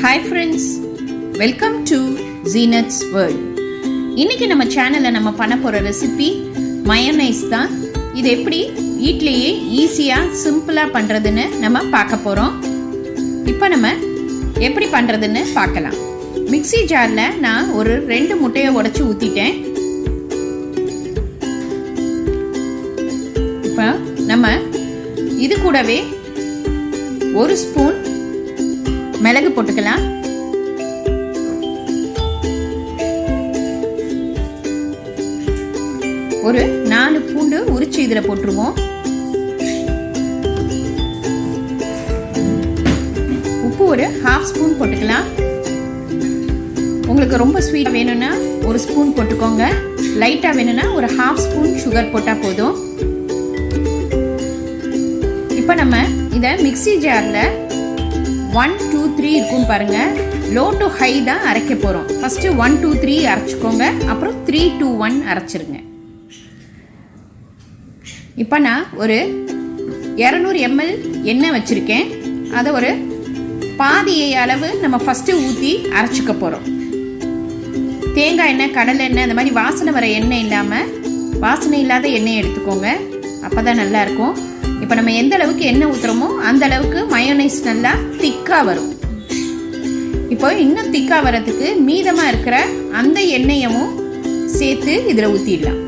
Hi friends, welcome to Zeenath'sworld. இன்னைக்கு நம்ம சேனல்ல நம்ம பண்ண போற ரெசிபி மயோனைஸ் தான். இது எப்படி வீட்லயே ஈஸியா சிம்பிளா பண்றதுன்னு நம்ம பார்க்க போறோம். இப்போ நம்ம எப்படி பண்றதுன்னு பார்க்கலாம். மிக்ஸி ஜார்ல நான் ஒரு 2 முட்டையை உடைச்சு ஊத்திட்டேன். இப்போ நம்ம இது கூடவே 1 ஸ்பூன் மிளகு போட்டுக்கலாம். ஒரு 4 பூண்டு உரிச்சு இதுல போட்டுருவோம். உப்பு ஒரு 1/2 ஸ்பூன் போட்டுக்கலாம். உங்களுக்கு ரொம்ப ஸ்வீட் வேணும்னா 1 ஸ்பூன் போட்டுக்கோங்க. லைட்டா வேணும்னா ஒரு 1/2 ஸ்பூன் சுகர் போட்டா போதும். இப்போ நம்ம இதை மிக்ஸி ஜார்ல 1 2 3 இருக்கும் பாருங்க. லோ டு ஹை தான் அரைக்க போறோம். ஃபர்ஸ்ட் 1 2 3 அரைச்சுக்கோங்க. அப்புறம் 3 2 1 அரைச்சிருங்க. இப்போ நான் ஒரு 200 ml எண்ணெய் வச்சிருக்கேன். அதை ஒரு பாதி அளவு நம்ம ஃபர்ஸ்ட் ஊற்றி அரைச்சிக்க போறோம். தேங்காய் எண்ணெய், கடலை எண்ணெய், அந்த மாதிரி வாசனை வர எண்ணெய் இல்லாமல் வாசனை இல்லாத எண்ணெய் எடுத்துக்கோங்க. அப்போதான் நல்லா இருக்கும். இப்போ நம்ம எந்த அளவுக்கு எண்ணெய் ஊற்றுறோமோ அந்த அளவுக்கு மயோனைஸ் நல்லா திக்காக வரும். இப்போ இன்னும் திக்காக வரதுக்கு மீதமாக இருக்கிற அந்த எண்ணெயவும் சேர்த்து இதில் ஊற்றிடலாம்.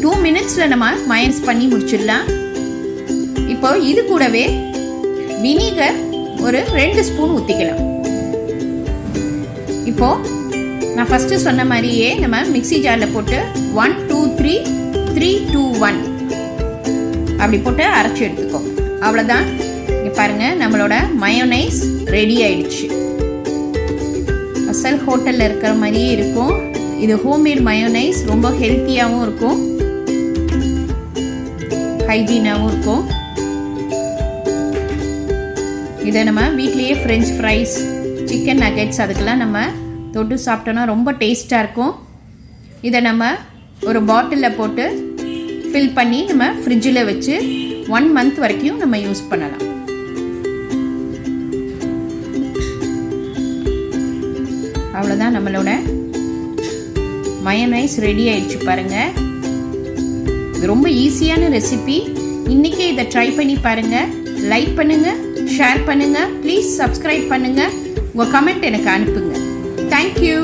2 மினிட்ஸில் நம்ம மயோனைஸ் பண்ணி முடிச்சிடலாம். இப்போ இது கூடவே வினிகர் ஒரு 2 ஸ்பூன் ஊற்றிக்கலாம். இப்போ நான் ஃபஸ்ட்டு சொன்ன மாதிரியே நம்ம மிக்ஸி ஜாரில் போட்டு 1 2 3 3 2 1 அப்படி போட்டு அரைச்சி எடுத்துக்கோ. அவ்வளோதான். இங்கே பாருங்கள், நம்மளோட மயோனைஸ் ரெடி ஆயிடுச்சு. அசல் ஹோட்டலில் இருக்கிற மாதிரியே இருக்கும். இது ஹோம்மேட் மயோனைஸ், ரொம்ப ஹெல்த்தியாகவும் இருக்கும், ஹைஜீனாகவும் இருக்கும். இதை நம்ம வீட்லேயே ஃப்ரெஞ்ச் ஃப்ரைஸ், சிக்கன் நகெட்ஸ் அதுக்கெல்லாம் நம்ம தொட்டு சாப்பிட்டோன்னா ரொம்ப டேஸ்ட்டாக இருக்கும். இதை நம்ம ஒரு பாட்டிலில் போட்டு ஃபில் பண்ணி நம்ம ஃப்ரிட்ஜில் வச்சு 1 மந்த் வரைக்கும் நம்ம யூஸ் பண்ணலாம். அவ்வளோதான், நம்மளோட மயோனைஸ் ரெடி ஆயிடுச்சு பாருங்கள். இது ரொம்ப ஈஸியான ரெசிபி. இன்றைக்கே இதை ட்ரை பண்ணி பாருங்கள். லைக் பண்ணுங்கள், ஷேர் பண்ணுங்கள், ப்ளீஸ் சப்ஸ்கிரைப் பண்ணுங்கள். உங்கள் கமெண்ட் எனக்கு அனுப்புங்க. தேங்க்யூ.